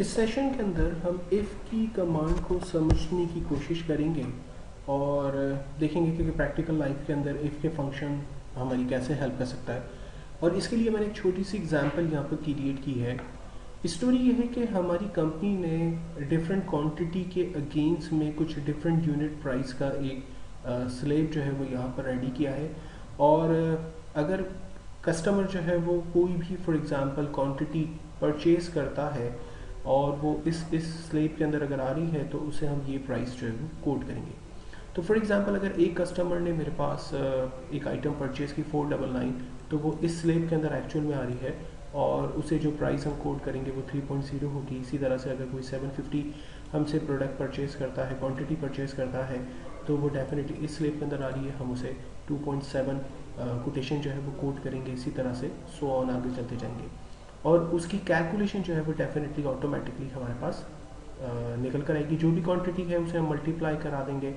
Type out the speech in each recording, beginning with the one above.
इस सेशन के अंदर हम इफ़ की कमांड को समझने की कोशिश करेंगे और देखेंगे कि प्रैक्टिकल लाइफ के अंदर इफ़ के फंक्शन हमारी कैसे हेल्प कर सकता है। और इसके लिए मैंने एक छोटी सी एग्जांपल यहाँ पर क्रिएट की है। स्टोरी ये है कि हमारी कंपनी ने डिफरेंट क्वांटिटी के अगेंस्ट में कुछ डिफरेंट यूनिट प्राइस का एक स्लेब जो है वो यहाँ पर रेडी किया है। और अगर कस्टमर जो है वो कोई भी फॉर एग्जांपल क्वांटिटी परचेज करता है और वो इस स्लेब के अंदर अगर आ रही है तो उसे हम ये प्राइस जो है वो कोड करेंगे। तो फॉर एग्जांपल अगर एक कस्टमर ने मेरे पास एक आइटम परचेज की 499, तो वो इस स्लेब के अंदर एक्चुअल में आ रही है और उसे जो प्राइस हम कोड करेंगे वो 3.0 होगी। इसी तरह से अगर कोई 750 हमसे प्रोडक्ट परचेज करता है, क्वांटिटी परचेज करता है, तो वो डेफिनेटली इस स्लेब के अंदर आ रही है, हम उसे 2.7 कोटेशन जो है वो कोड करेंगे। इसी तरह से सो ऑन आगे चलते जाएंगे और उसकी कैलकुलेशन जो है वो डेफिनेटली ऑटोमेटिकली हमारे पास निकल कर आएगी। जो भी क्वांटिटी है उसे हम मल्टीप्लाई करा देंगे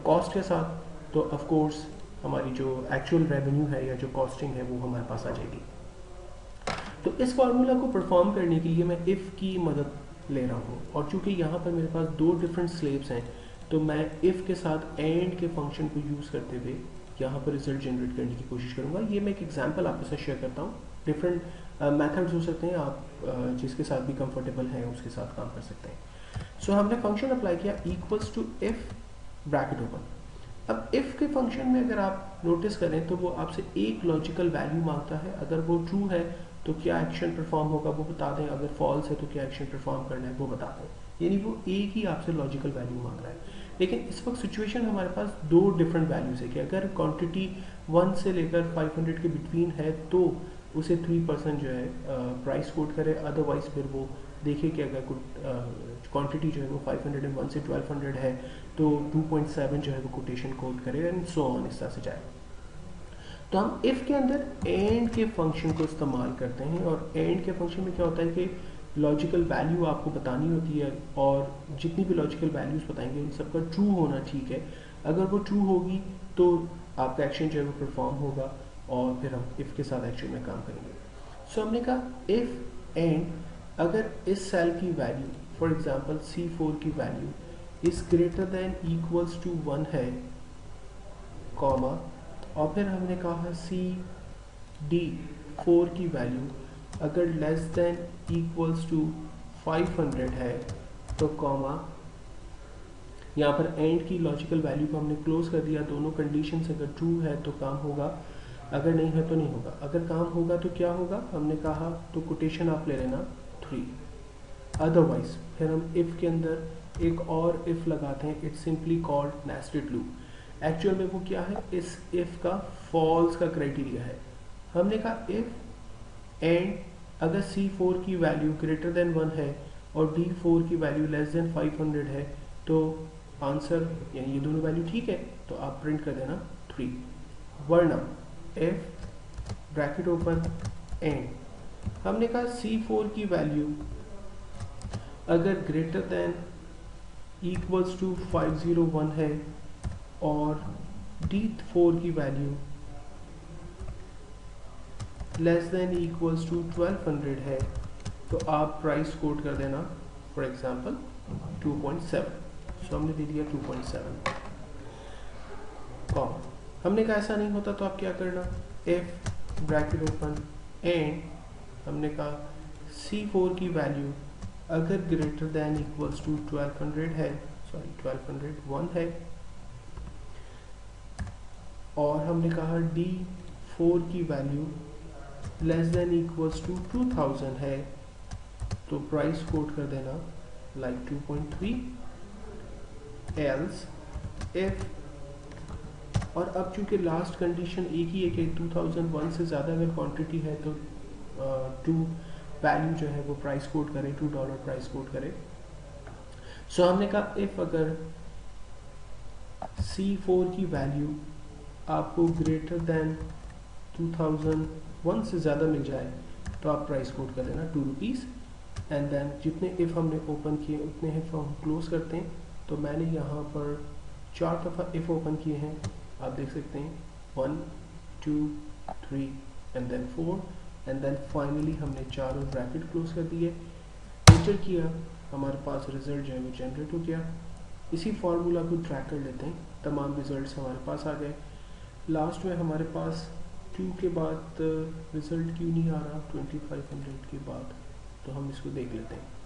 कॉस्ट के साथ, तो ऑफ कोर्स हमारी जो एक्चुअल रेवेन्यू है या जो कॉस्टिंग है वो हमारे पास आ जाएगी। तो इस फार्मूला को परफॉर्म करने के लिए मैं इफ़ की मदद ले रहा हूँ और चूंकि यहाँ पर मेरे पास दो डिफरेंट स्लेब्स हैं, तो मैं इफ़ के साथ एंड के फंक्शन को यूज़ करते हुए यहाँ पर रिजल्ट जनरेट करने की कोशिश करूँगा। ये मैं एक एग्जांपल आपके साथ शेयर करता हूँ। डिफरेंट मेथड्स हो सकते हैं, आप जिसके साथ भी कंफर्टेबल हैं उसके साथ काम कर सकते हैं। सो हमने फंक्शन अप्लाई किया equals to if bracket open. अब इफ़ के फंक्शन में अगर आप नोटिस करें तो वो आपसे एक लॉजिकल वैल्यू मांगता है। अगर वो ट्रू है तो क्या एक्शन परफॉर्म होगा वो बता दें, अगर फॉल्स है तो क्या एक्शन परफॉर्म करना है वो बता दें। यानी वो एक ही आपसे लॉजिकल वैल्यू मांग रहा है। लेकिन इस वक्त सिचुएशन हमारे पास दो डिफरेंट वैल्यूज है कि अगर क्वांटिटी 1 से लेकर 500 के बिटवीन है तो उसे 3% जो है प्राइस कोड करे, अदरवाइज फिर वो देखे कि अगर क्वांटिटी जो है वो 501 से 1200 है तो 2.7 जो है वो कोटेशन कोड करे एंड सो ऑन, इस तरह से जाए। तो हम इफ़ के अंदर एंड के फंक्शन को इस्तेमाल करते हैं और एंड के फंक्शन में क्या होता है कि लॉजिकल वैल्यू आपको बतानी होती है और जितनी भी लॉजिकल वैल्यूज बताएंगे उन सबका ट्रू होना ठीक है। अगर वो ट्रू होगी तो आपका एक्शन जो है वो परफॉर्म होगा और फिर हम इफ़ के साथ एक्शन में काम करेंगे। सो हमने कहा इफ़ एंड अगर इस सेल की वैल्यू फॉर एग्जांपल C4 की value is greater than equals to 1 है, कॉमा, और फिर हमने कहा CD4 की वैल्यू अगर लेस देन इक्वल्स टू 500 है तो कॉमा, यहाँ पर एंड की लॉजिकल वैल्यू को हमने क्लोज कर दिया। दोनों कंडीशंस अगर ट्रू है तो काम होगा, अगर नहीं है तो नहीं होगा। अगर काम होगा तो क्या होगा, हमने कहा तो कोटेशन आप ले लेना 3, अदरवाइज फिर हम इफ़ के अंदर एक और इफ़ लगाते हैं, it's simply called nested loop. Actual में वो क्या है, इस इफ़ का फॉल्स का क्राइटेरिया है। हमने कहा इफ़ एंड अगर C4 की वैल्यू ग्रेटर देन 1 है और D4 की वैल्यू लेस देन 500 है तो आंसर यानी ये दोनों वैल्यू ठीक है तो आप प्रिंट कर देना 3, वरना इफ ब्रैकेट ओपन एंड हमने कहा C4 की वैल्यू अगर ग्रेटर देन इक्वल्स टू 501 है और D4 की value less than equals to 1200 है तो आप प्राइस कोड कर देना फॉर एग्जांपल 2.7। सो हमने दे दिया 2.7, कॉमा। हमने कहा ऐसा नहीं होता तो आप क्या करना, इफ ब्रैकेट ओपन एंड हमने कहा C4 की वैल्यू अगर ग्रेटर देन इक्वल्स टू 1200 है, सॉरी 1201 है, और हमने कहा D4 की value less than equals to 2000 है तो प्राइस कोड कर देना लाइक 2.3 एल्स इफ, और अब चूंकि लास्ट कंडीशन एक ही है कि 2001 से ज़्यादा अगर क्वांटिटी है तो टू वैल्यू जो है वो प्राइस कोड करे, $2 प्राइस कोड करे। सो हमने कहा इफ अगर C4 की वैल्यू आपको ग्रेटर देन 2001 से ज़्यादा मिल जाए तो आप प्राइस कोड कर देना 2 रुपीज़ एंड देन जितने इफ़ हमने ओपन किए उतने इफ़ हम क्लोज करते हैं। तो मैंने यहाँ पर 4 दफ़ा इफ़ ओपन किए हैं, आप देख सकते हैं 1 2 3 and then 4 and then finally हमने चारों ब्रैकेट क्लोज कर दिए। एंटर किया, हमारे पास रिज़ल्ट जो है वो जनरेट हो गया। इसी फार्मूला को ट्रैक कर लेते हैं, तमाम रिज़ल्ट्स हमारे पास आ गए। लास्ट में हमारे पास Q के बाद रिज़ल्ट क्यों नहीं आ रहा 2500 के बाद, तो हम इसको देख लेते हैं।